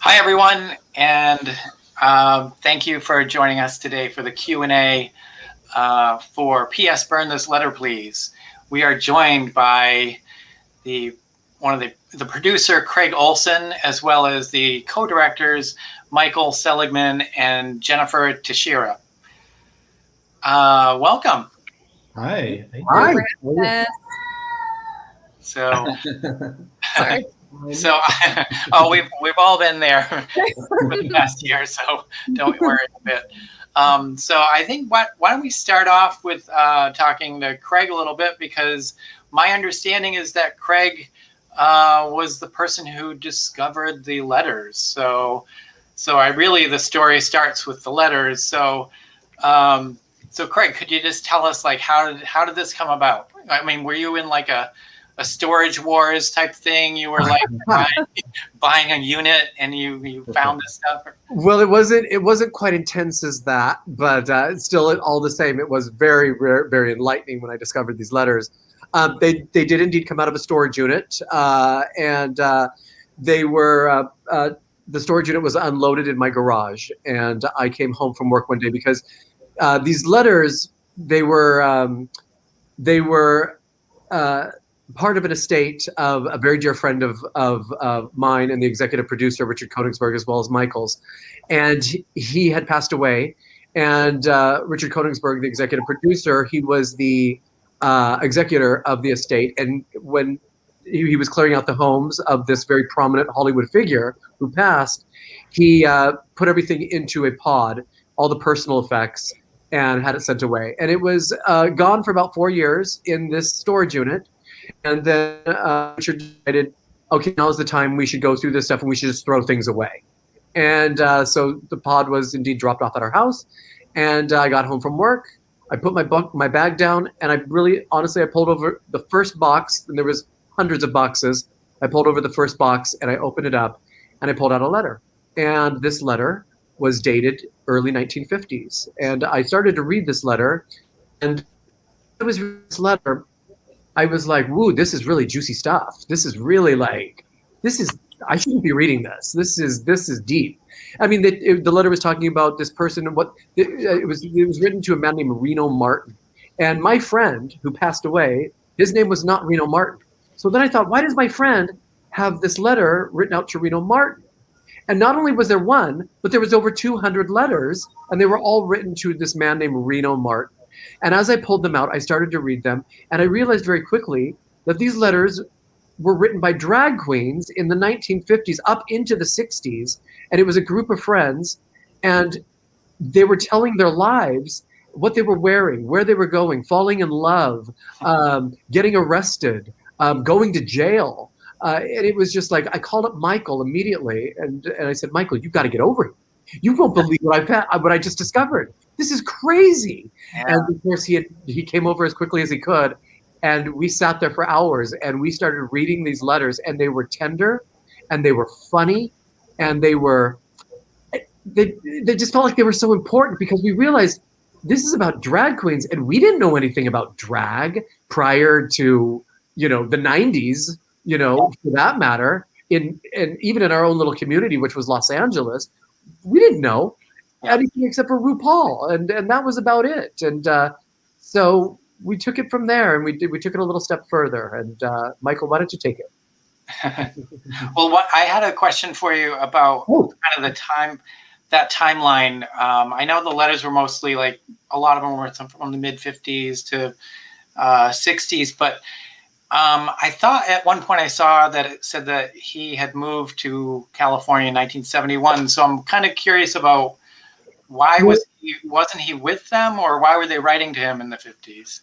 Hi, everyone, and thank you for joining us today for the Q&A for P.S. Burn This Letter, Please. We are joined by one of the producer, Craig Olsen, as well as the co-directors, Michael Seligman and Jennifer Tiexiera. Welcome. Hi. Hi. So, Sorry. we've all been there for the past year, so don't worry a bit. So I think why don't we start off with talking to Craig a little bit, because my understanding is that Craig was the person who discovered the letters. So the story starts with the letters. So Craig, could you just tell us, like, how did this come about? I mean, were you in like a storage wars type thing? You were like buying a unit and you found this stuff? Well, it wasn't quite intense as that, but still, all the same, it was very, very enlightening when I discovered these letters. They did indeed come out of a storage unit, and they were the storage unit was unloaded in my garage, and I came home from work one day because these letters, they were part of an estate of a very dear friend of mine and the executive producer, Richard Koenigsberg, as well as Michael's. And he had passed away. And Richard Koenigsberg, the executive producer, he was the executor of the estate. And when he was clearing out the homes of this very prominent Hollywood figure who passed, he put everything into a pod, all the personal effects, and had it sent away. And it was gone for about 4 years in this storage unit. And then Richard decided, okay, now's the time we should go through this stuff and we should just throw things away. And so the pod was indeed dropped off at our house. And I got home from work. I put my bag down, and I pulled over the first box, and there was hundreds of boxes. I pulled over the first box, and I opened it up, and I pulled out a letter. And this letter was dated early 1950s. And I started to read this letter, and it was this letter. I was like, woo, this is really juicy stuff. This is really I shouldn't be reading this. This is deep. I mean, the letter was talking about this person, and it was written to a man named Reno Martin. And my friend who passed away, his name was not Reno Martin. So then I thought, why does my friend have this letter written out to Reno Martin? And not only was there one, but there was over 200 letters, and they were all written to this man named Reno Martin. And as I pulled them out, I started to read them, and I realized very quickly that these letters were written by drag queens in the 1950s up into the 60s, and it was a group of friends, and they were telling their lives, what they were wearing, where they were going, falling in love, getting arrested, going to jail. And it was just like, I called up Michael immediately, and I said, Michael, you've got to get over it. You won't believe what I just discovered. This is crazy. Yeah. And of course, he came over as quickly as he could, and we sat there for hours, and we started reading these letters, and they were tender, and they were funny, and they just felt like they were so important, because we realized this is about drag queens, and we didn't know anything about drag prior to the 90s, for that matter. And even in our own little community, which was Los Angeles, we didn't know anything except for RuPaul, and that was about it. And so we took it from there, and we took it a little step further. And Michael, why don't you take it? Well, I had a question for you about kind of that timeline. I know the letters were mostly, like, a lot of them were from the mid 50s to 60s, but I thought at one point I saw that it said that he had moved to California in 1971. So I'm kind of curious about why wasn't he with them, or why were they writing to him in the 50s?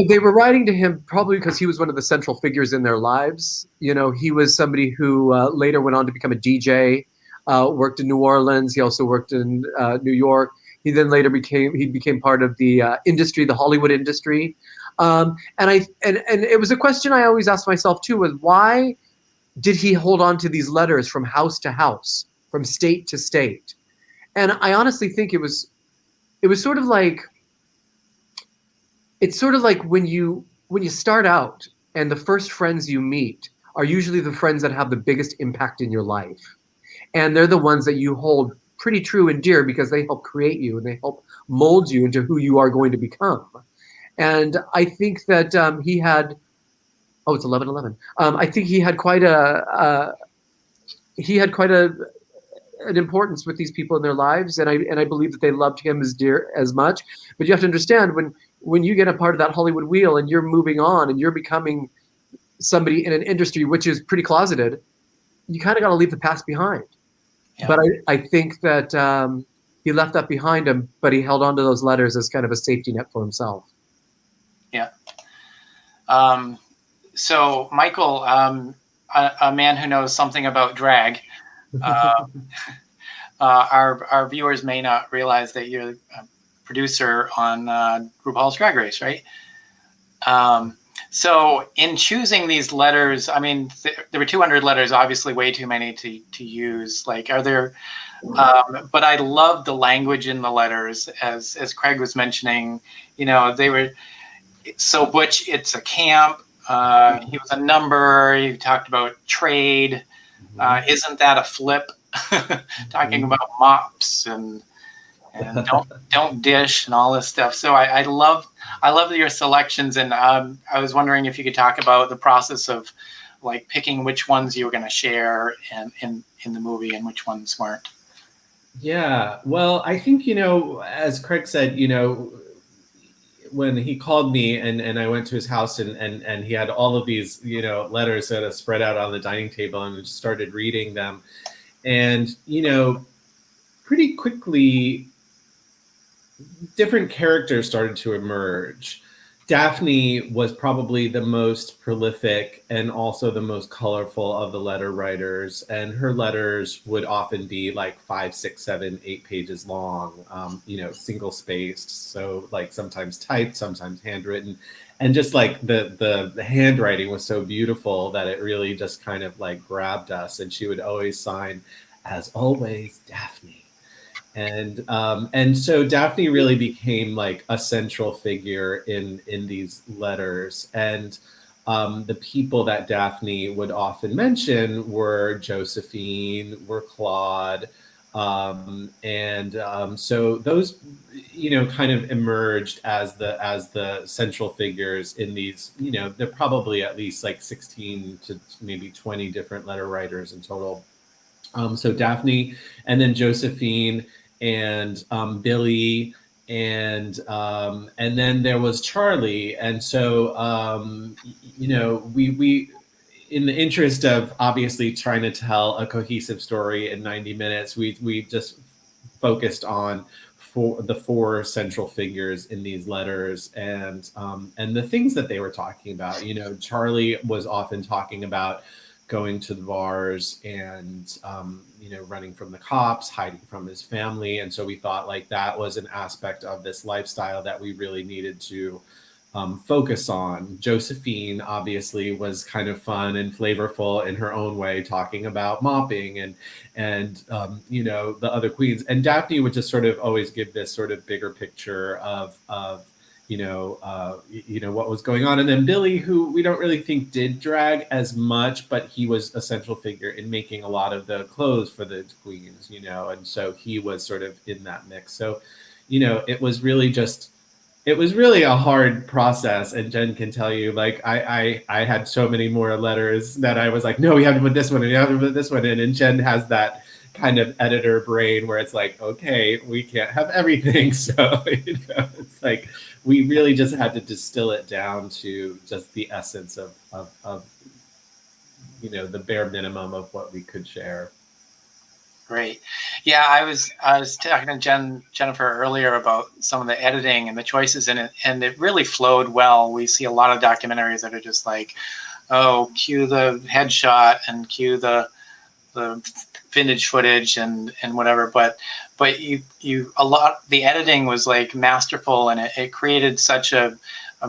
They were writing to him probably because he was one of the central figures in their lives. He was somebody who later went on to become a DJ, worked in New Orleans. He also worked in New York. He then later became part of the industry, the Hollywood industry. And it was a question I always asked myself too, was why did he hold on to these letters from house to house, from state to state? And I honestly think it was sort of like, it's sort of like when you start out and the first friends you meet are usually the friends that have the biggest impact in your life. and they're the ones that you hold pretty true and dear because they help create you and they help mold you into who you are going to become. And I think that he had, oh, it's 11:11. I think he had quite an importance with these people in their lives, and I believe that they loved him as much. But you have to understand, when you get a part of that Hollywood wheel and you're moving on and you're becoming somebody in an industry which is pretty closeted, you kind of got to leave the past behind. Yeah. But I think that he left that behind him, but he held on to those letters as kind of a safety net for himself. Yeah. So Michael, a man who knows something about drag, our viewers may not realize that you're a producer on RuPaul's Drag Race, right? So in choosing these letters, I mean, there were 200 letters, obviously way too many to use. Like, are there? But I love the language in the letters, as Craig was mentioning. You know, they were so Butch. It's a camp. He was a number. He talked about trade. Isn't that a flip? Talking about mops and don't dish and all this stuff. So I love your selections, and I was wondering if you could talk about the process of like picking which ones you were going to share in the movie and which ones weren't. Yeah, well, I think, as Craig said, when he called me and I went to his house and he had all of these, letters that are spread out on the dining table and just started reading them. And, pretty quickly, different characters started to emerge. Daphne was probably the most prolific and also the most colorful of the letter writers. And her letters would often be like 5, 6, 7, 8 pages long, single spaced. So like sometimes typed, sometimes handwritten. And just like the handwriting was so beautiful that it really just kind of like grabbed us. And she would always sign, "As always, Daphne." And so Daphne really became like a central figure in these letters. And the people that Daphne would often mention were Josephine, were Claude. So those, kind of emerged as the central figures in these, they're probably at least like 16 to maybe 20 different letter writers in total. So Daphne, and then Josephine, and Billy, and then there was Charlie. And so we in the interest of obviously trying to tell a cohesive story in 90 minutes, we just focused on the four central figures in these letters and the things that they were talking about. Charlie was often talking about going to the bars and running from the cops, hiding from his family. And so we thought like that was an aspect of this lifestyle that we really needed to focus on. Josephine obviously was kind of fun and flavorful in her own way, talking about mopping and the other queens. And Daphne would just sort of always give this sort of bigger picture of what was going on. And then Billy, who we don't really think did drag as much, but he was a central figure in making a lot of the clothes for the queens, and so he was sort of in that mix. So, it was really a hard process. And Jen can tell you, like, I had so many more letters that I was like, no, we have to put this one in, you have to put this one in. And Jen has that kind of editor brain where it's like, okay, we can't have everything. So, it's like, we really just had to distill it down to just the essence of the bare minimum of what we could share. Great. Yeah, I was talking to Jennifer earlier about some of the editing and the choices in it, and it really flowed well. We see a lot of documentaries that are just like, oh, cue the headshot and cue the vintage footage and whatever, but the editing was like masterful, and it created such a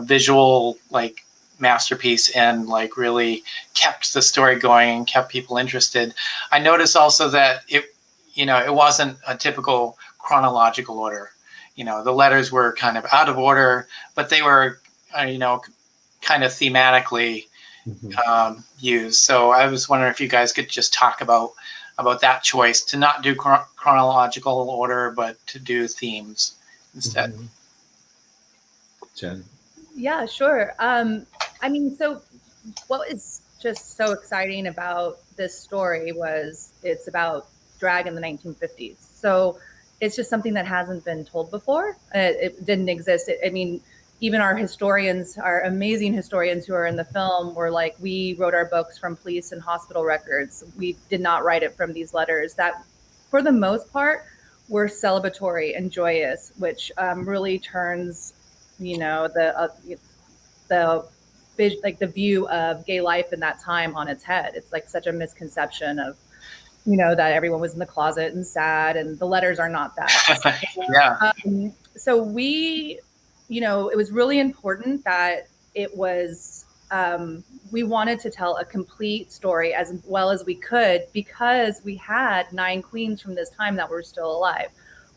visual like masterpiece and like really kept the story going and kept people interested. I noticed also that it wasn't a typical chronological order. The letters were kind of out of order, but they were kind of thematically used. So I was wondering if you guys could just talk about about that choice to not do chronological order, but to do themes instead. Mm-hmm. Jen? Yeah, sure. I mean, so what is just so exciting about this story was it's about drag in the 1950s. So it's just something that hasn't been told before. It didn't exist. I mean, even our historians, our amazing historians who are in the film, were like, we wrote our books from police and hospital records. We did not write it from these letters that, for the most part, were celebratory and joyous, which really turns, you know, the like the view of gay life in that time on its head. It's like such a misconception of, you know, that everyone was in the closet and sad, and the letters are not that. Yeah. So we, you know, it was really important that it was, we wanted to tell a complete story as well as we could, because we had 9 queens from this time that were still alive.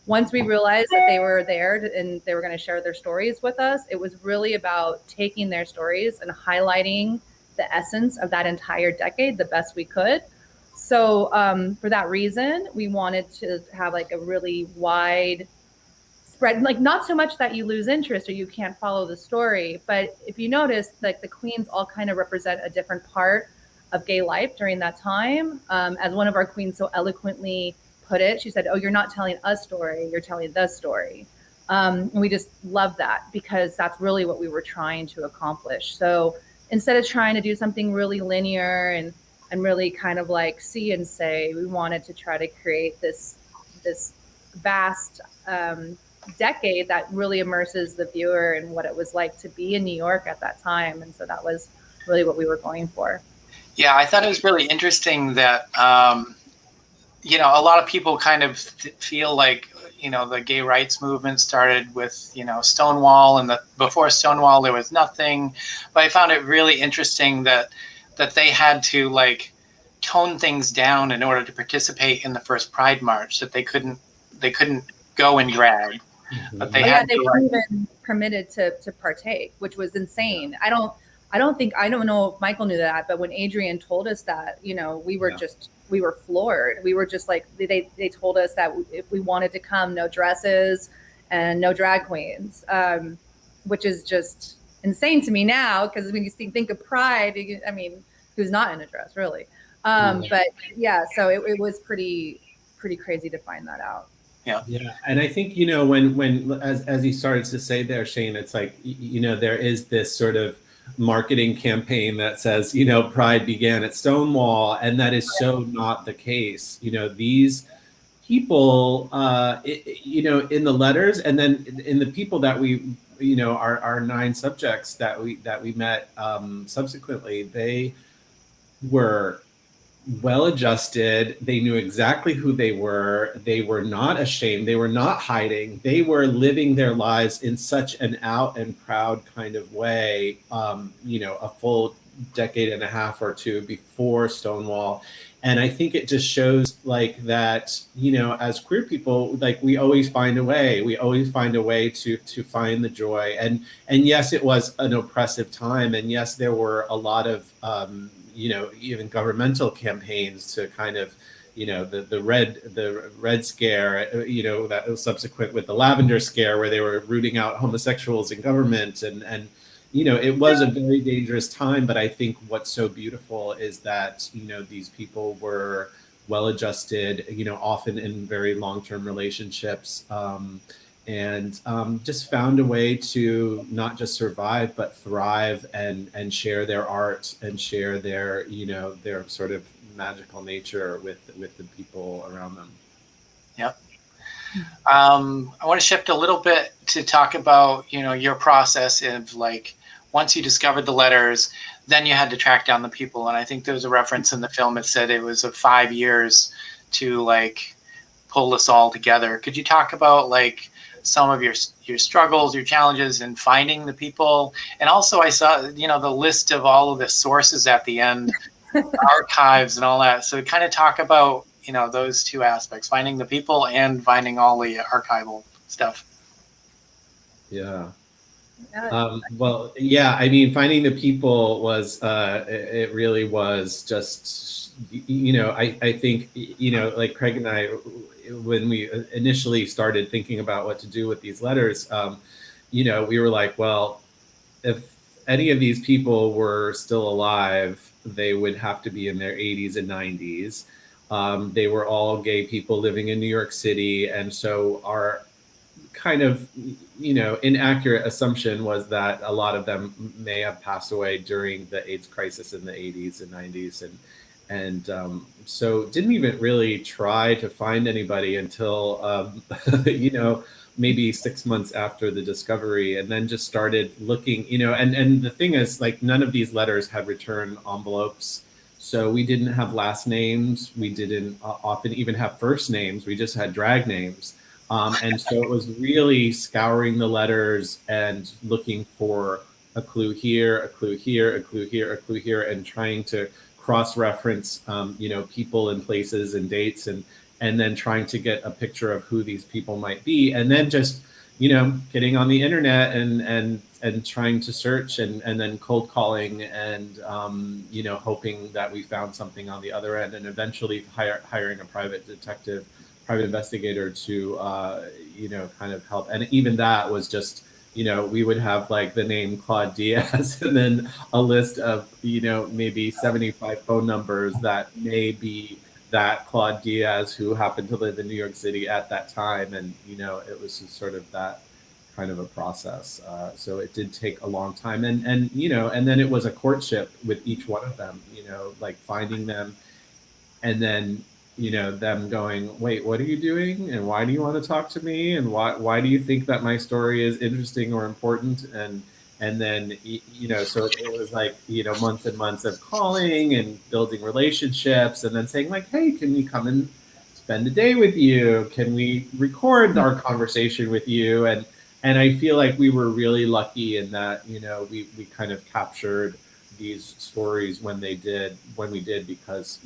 Once we realized that they were there and they were going to share their stories with us, it was really about taking their stories and highlighting the essence of that entire decade the best we could. So for that reason, we wanted to have like a really wide spread, like not so much that you lose interest or you can't follow the story, but if you notice, like the queens all kind of represent a different part of gay life during that time. As one of our queens so eloquently put it, she said, "Oh, you're not telling a story, you're telling the story." And we just love that, because that's really what we were trying to accomplish. So instead of trying to do something really linear and really kind of like see and say, we wanted to try to create this vast decade that really immerses the viewer in what it was like to be in New York at that time. And so that was really what we were going for. Yeah, I thought it was really interesting that, you know, a lot of people kind of feel like, you know, the gay rights movement started with, you know, Stonewall, and before Stonewall there was nothing. But I found it really interesting that they had to like tone things down in order to participate in the first Pride March, that they couldn't go in drag. But they had they to, weren't even permitted to partake, which was insane. I don't know if Michael knew that, but when Adrian told us that, you know, we were floored. We were just like, they told us that if we wanted to come, no dresses and no drag queens, which is just insane to me now, because when you think of Pride, I mean, who's not in a dress, really? But yeah, so it was pretty crazy to find that out. Yeah. Yeah. And I think, you know, when as you started to say there, Shane, it's like, you know, there is this sort of marketing campaign that says, you know, Pride began at Stonewall, and that is so not the case. You know, these people, you know, in the letters, and then in the people that we, you know, our 9 subjects that we met subsequently, they were well adjusted. They knew exactly who they were. They were not ashamed. They were not hiding. They were living their lives in such an out and proud kind of way, you know, a full decade and a half or 2 before Stonewall. And I think it just shows like that, you know, as queer people, like we always find a way. We always find a way to find the joy. And yes, it was an oppressive time. And yes, there were a lot of you know, even governmental campaigns to kind of, you know, the red scare, you know, that was subsequent with the lavender scare, where they were rooting out homosexuals in government, and you know, it was a very dangerous time. But I think what's so beautiful is that, you know, these people were well adjusted, you know, often in very long-term relationships, and just found a way to not just survive but thrive and share their art and share their, you know, their sort of magical nature with the people around them. Yep. I want to shift a little bit to talk about, you know, your process of like, once you discovered the letters, then you had to track down the people. And I think there was a reference in the film. It said it was 5 years to like pull this all together. Could you talk about like some of your struggles, your challenges in finding the people? And also I saw, you know, the list of all of the sources at the end, archives and all that. So kind of talk about, you know, those 2 aspects, finding the people and finding all the archival stuff. Yeah. Well, yeah, I mean, finding the people was, it really was just I think, like Craig and I, when we initially started thinking about what to do with these letters, we were like, well, if any of these people were still alive, they would have to be in their 80s and 90s. They were all gay people living in New York City. And so our kind of, inaccurate assumption was that a lot of them may have passed away during the AIDS crisis in the 80s and 90s. And so didn't even really try to find anybody until, maybe 6 months after the discovery, and then just started looking, and the thing is, like, none of these letters had return envelopes. So we didn't have last names. We didn't often even have first names. We just had drag names. And so it was really scouring the letters and looking for a clue here, a clue here, a clue here, a clue here, and trying to cross-reference, people and places and dates, and then trying to get a picture of who these people might be, and then just, getting on the internet and trying to search, and then cold calling, and hoping that we found something on the other end, and eventually hiring a private investigator to kind of help. And even that was just, we would have like the name Claude Diaz and then a list of, maybe 75 phone numbers that may be that Claude Diaz who happened to live in New York City at that time. And, it was just sort of that kind of a process. So it did take a long time. And then it was a courtship with each one of them, like finding them, and then, them going, wait, what are you doing? And why do you want to talk to me? And why do you think that my story is interesting or important? And then, so it was like, months and months of calling and building relationships, and then saying like, hey, can we come and spend a day with you? Can we record our conversation with you? And I feel like we were really lucky in that, we kind of captured these stories when we did, because,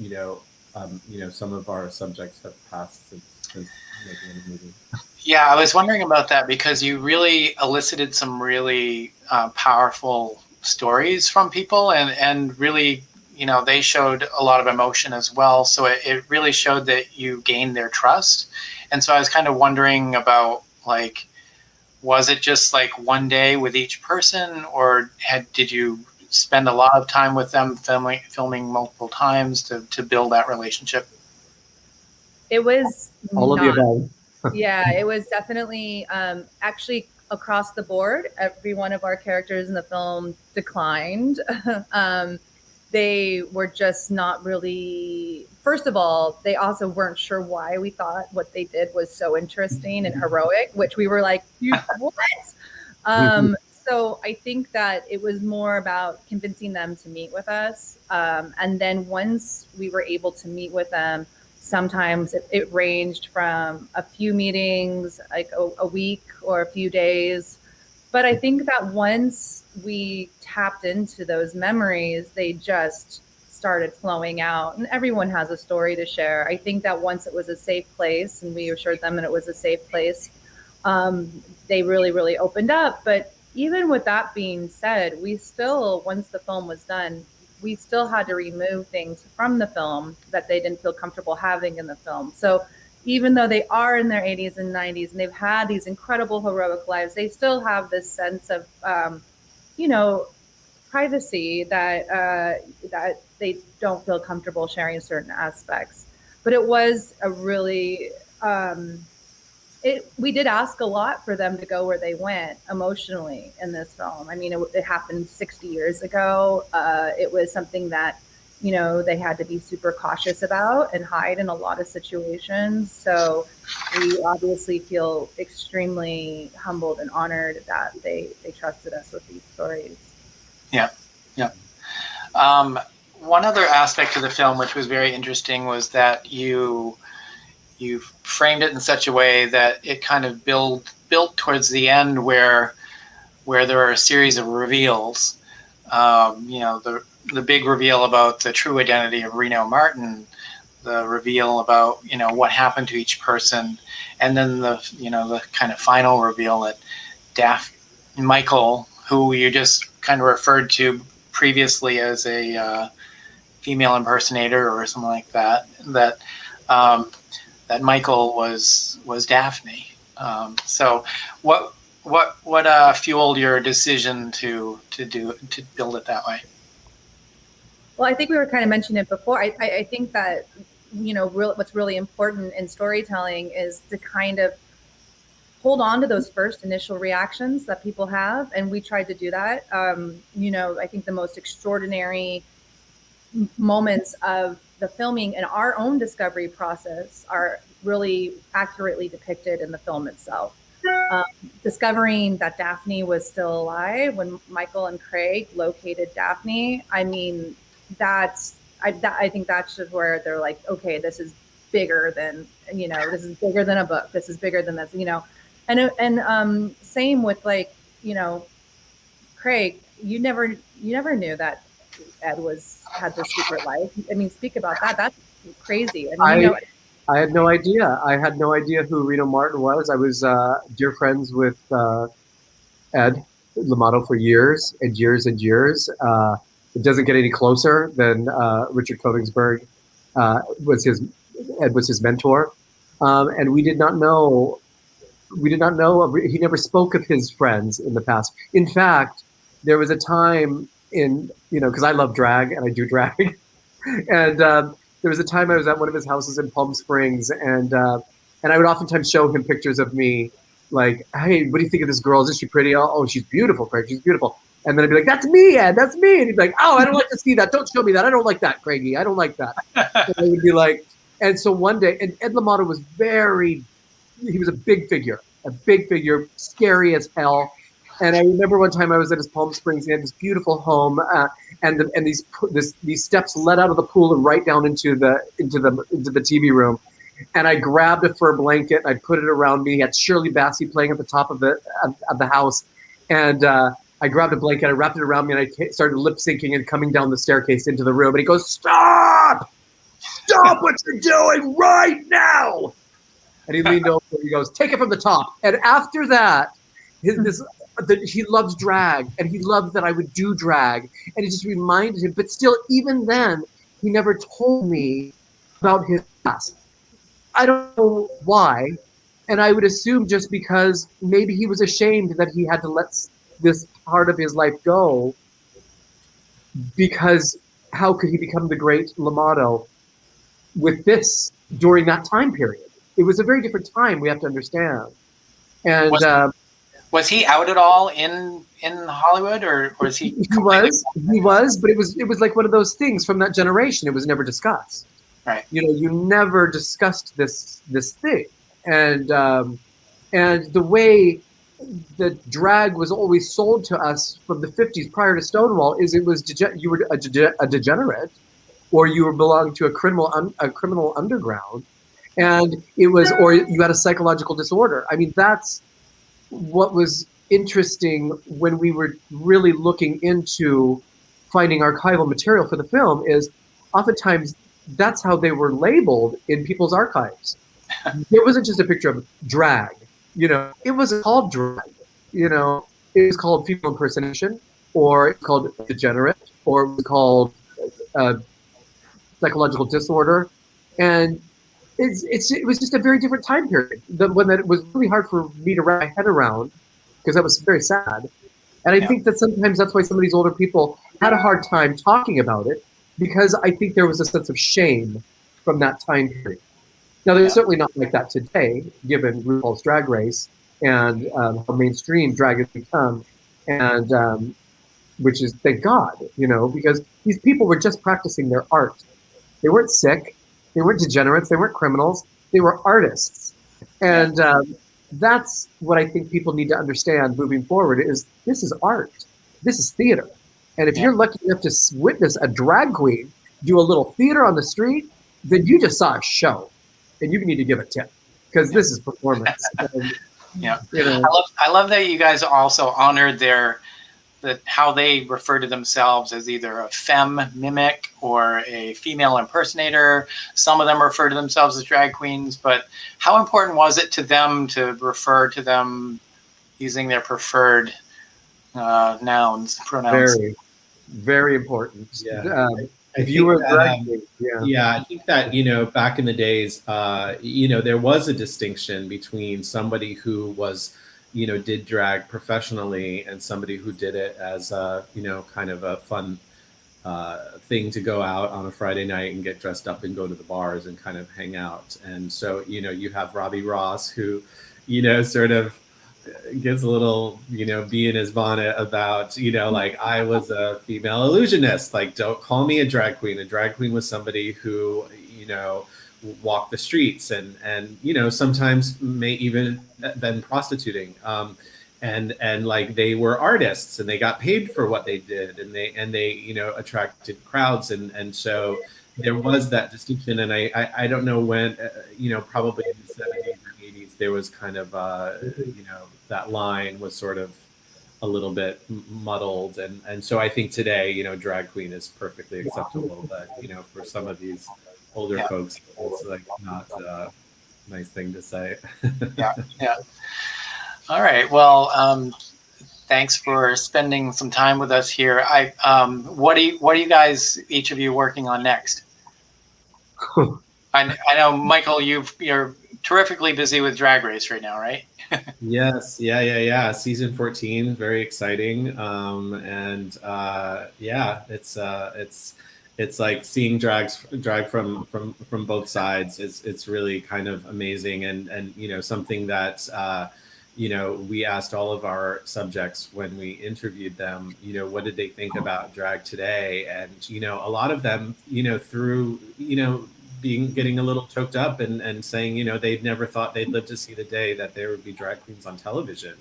some of our subjects have passed since making the movie. Yeah, I was wondering about that, because you really elicited some really powerful stories from people, and really, they showed a lot of emotion as well. So it really showed that you gained their trust. And so I was kind of wondering about, like, was it just like one day with each person, or did you spend a lot of time with them filming multiple times to build that relationship? It was All of the above. Yeah, it was definitely actually across the board. Every one of our characters in the film declined. They were just not really, first of all, they also weren't sure why we thought what they did was so interesting and heroic, which we were like, what? So I think that it was more about convincing them to meet with us. And then once we were able to meet with them, sometimes it ranged from a few meetings, like a week or a few days. But I think that once we tapped into those memories, they just started flowing out, and everyone has a story to share. I think that once it was a safe place, and we assured them that it was a safe place, they really, really opened up. But even with that being said, we still, once the film was done, we still had to remove things from the film that they didn't feel comfortable having in the film. So even though they are in their 80s and 90s and they've had these incredible heroic lives, they still have this sense of, privacy that they don't feel comfortable sharing certain aspects. But it was a really, we did ask a lot for them to go where they went emotionally in this film. I mean, it happened 60 years ago. It was something that, they had to be super cautious about and hide in a lot of situations. So we obviously feel extremely humbled and honored that they trusted us with these stories. Yeah. One other aspect of the film, which was very interesting, was that you framed it in such a way that it kind of built towards the end, where there are a series of reveals. The big reveal about the true identity of Reno Martin, the reveal about what happened to each person, and then the kind of final reveal that Michael, who you just kind of referred to previously as a female impersonator or something like that. That Michael was Daphne. So what fueled your decision to build it that way? Well, I think we were kind of mentioning it before. I think that, what's really important in storytelling is to kind of hold on to those first initial reactions that people have. And we tried to do that. I think the most extraordinary moments of the filming and our own discovery process are really accurately depicted in the film itself. Discovering that Daphne was still alive when Michael and Craig located Daphne, I mean, I think that's just where they're like, okay, this is bigger than, this is bigger than a book. This is bigger than this, and same with Craig, you never knew that Ed had this secret life. I mean, speak about that. That's crazy. I had no idea. I had no idea who Reno Martin was. I was dear friends with Ed L'Amato for years and years and years. It doesn't get any closer than Richard Koenigsberg Ed was his mentor, and we did not know. He never spoke of his friends in the past. In fact, there was a time because I love drag and I do drag, and there was a time I was at one of his houses in Palm Springs, and I would oftentimes show him pictures of me, like, hey, what do you think of this girl? Isn't she pretty? Oh, she's beautiful, Craig. She's beautiful. And then I'd be like, that's me, Ed. That's me. And he'd be like, oh, I don't like to see that. Don't show me that. I don't like that, Craigie. I don't like that. And I would be like, and so one day, and Ed L'Amato was he was a big figure, scary as hell. And I remember one time I was at his Palm Springs. He had this beautiful home, and these steps led out of the pool and right down into the TV room. And I grabbed a fur blanket and I put it around me. He had Shirley Bassey playing at the top of the house, and I grabbed a blanket, I wrapped it around me, and I started lip syncing and coming down the staircase into the room. And he goes, "Stop! Stop what you're doing right now!" And he leaned over and he goes, "Take it from the top." And after that, he loved drag, and he loved that I would do drag, and it just reminded him. But still, even then, he never told me about his past. I don't know why, and I would assume just because maybe he was ashamed that he had to let this part of his life go, because how could he become the great L'Amato with this during that time period? It was a very different time, we have to understand. And was he out at all in Hollywood, or was he? He was, but it was like one of those things from that generation. It was never discussed. Right. You never discussed this thing, and the way that drag was always sold to us from the 50s prior to Stonewall is it was you were a degenerate, or you were belonging to a criminal underground, and it was, or you had a psychological disorder. I mean, that's what was interesting when we were really looking into finding archival material for the film, is oftentimes that's how they were labeled in people's archives. It wasn't just a picture of drag, it was called drag, it was called female impersonation, or it's called degenerate, or it was called psychological disorder. And it was just a very different time period. The one that it was really hard for me to wrap my head around, because that was very sad. And I think that sometimes that's why some of these older people had a hard time talking about it, because I think there was a sense of shame from that time period. Now, they're certainly not like that today, given RuPaul's Drag Race and how mainstream drag has become, and which is, thank God, because these people were just practicing their art. They weren't sick. They weren't degenerates. They weren't criminals. They were artists. And that's what I think people need to understand moving forward, is this is art. This is theater. And if you're lucky enough to witness a drag queen do a little theater on the street, then you just saw a show, and you need to give a tip, because this is performance. Yeah, I love that you guys also honored how they refer to themselves as either a femme mimic or a female impersonator. Some of them refer to themselves as drag queens, but how important was it to them to refer to them using their preferred pronouns? Very, very important. Yeah. I You think were that, drag queen. Yeah. yeah, I think that, back in the days, there was a distinction between somebody who was, did drag professionally and somebody who did it as a, kind of a fun thing to go out on a Friday night and get dressed up and go to the bars and kind of hang out. And so, you have Robbie Ross who, sort of gets a little, bee in his bonnet about, like, I was a female illusionist. Like, don't call me a drag queen. A drag queen was somebody who, walked the streets and sometimes may even been prostituting. And like they were artists and they got paid for what they did and they attracted crowds and so there was that distinction. And I don't know when, probably in the 70s or 80s, there was kind of, that line was sort of a little bit muddled. And so I think today, drag queen is perfectly acceptable. But, for some of these older folks, it's like not a nice thing to say. Yeah. All right. Well, thanks for spending some time with us here. What are you guys, each of you, working on next? I know, Michael, you're terrifically busy with Drag Race right now, right? Yes. Yeah. Season 14, very exciting. And yeah, it's like seeing drag from both sides. It's really kind of amazing and something that we asked all of our subjects when we interviewed them, what did they think about drag today? And a lot of them, through getting a little choked up and saying, they'd never thought they'd live to see the day that there would be drag queens on television.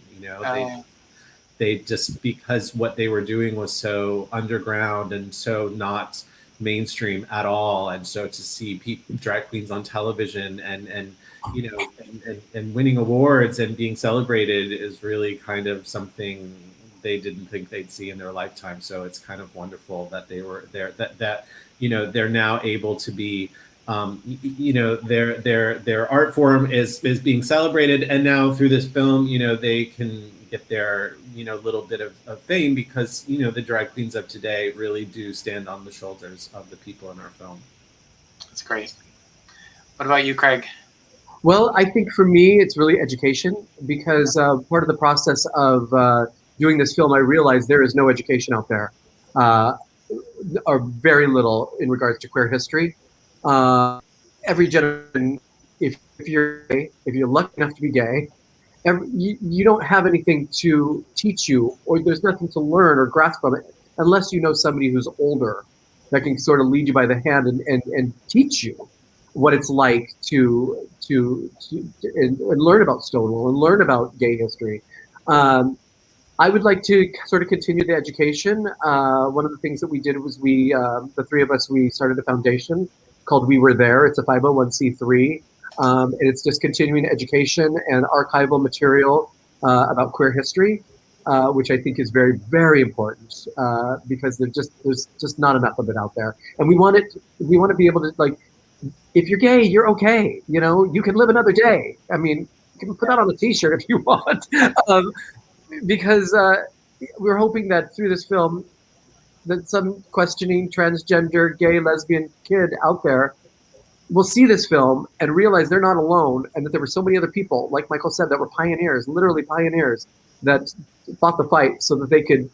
They just, because what they were doing was so underground and so not mainstream at all. And so to see drag queens on television and winning awards and being celebrated is really kind of something they didn't think they'd see in their lifetime. So it's kind of wonderful that they were there, that they're now able to be, their art form is being celebrated. And now through this film, they can get their, little bit of fame because, the drag queens of today really do stand on the shoulders of the people in our film. That's great. What about you, Craig? Well, I think for me, it's really education because part of the process of doing this film, I realized there is no education out there, or very little in regards to queer history. Every generation, if you're gay, if you're lucky enough to be gay, you don't have anything to teach you, or there's nothing to learn or grasp from it unless you know somebody who's older that can sort of lead you by the hand and teach you what it's like to and learn about Stonewall and learn about gay history. I would like to sort of continue the education. One of the things that we did was the three of us, we started a foundation called We Were There. It's a 501c3. And it's just continuing education and archival material about queer history, which I think is very, very important because there's just not enough of it out there. And we want to be able to, like, if you're gay, you're okay. You can live another day. I mean, you can put that on a T-shirt if you want, because we're hoping that through this film, that some questioning transgender, gay, lesbian kid out there will see this film and realize they're not alone, and that there were so many other people, like Michael said, that were pioneers, literally pioneers, that fought the fight so that they could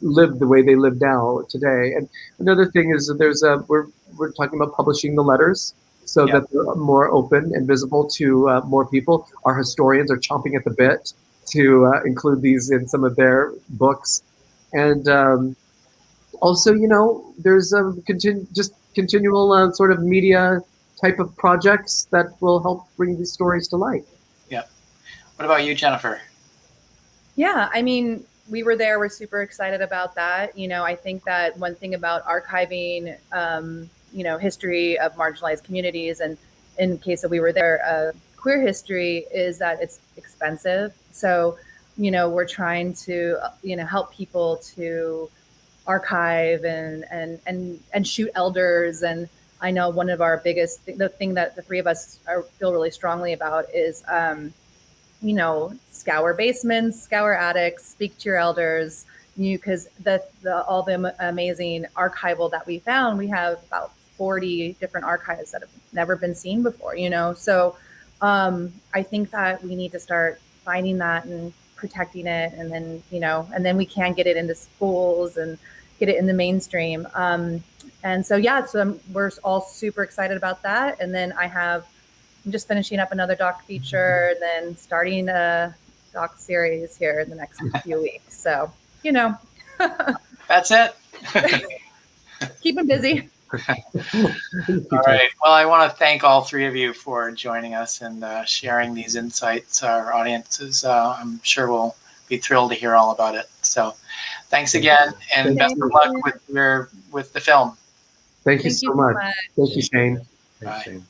live the way they live now today. And another thing is that we're talking about publishing the letters so that they're more open and visible to more people. Our historians are chomping at the bit to include these in some of their books. And also, there's just continual sort of media type of projects that will help bring these stories to light. Yeah. What about you, Jennifer? Yeah, I mean, We Were There. We're super excited about that. I think that one thing about archiving, history of marginalized communities, and in case of We Were There, queer history, is that it's expensive. So, we're trying to, help people to archive and shoot elders. And I know one of our biggest, the thing that the three of us feel really strongly about is, scour basements, scour attics, speak to your elders, because all the amazing archival that we found, we have about 40 different archives that have never been seen before, So I think that we need to start finding that and protecting it, and then, and then we can get it into schools and get it in the mainstream. And so, yeah, so we're all super excited about that. And then I'm just finishing up another doc feature, and then starting a doc series here in the next few weeks. So, That's it. keep them busy. All right. Well, I want to thank all three of you for joining us and sharing these insights. Our audiences, I'm sure, will be thrilled to hear all about it. So, thanks again, and best of luck with the film. Thank you so much. Thank you, Shane. Thanks, Shane.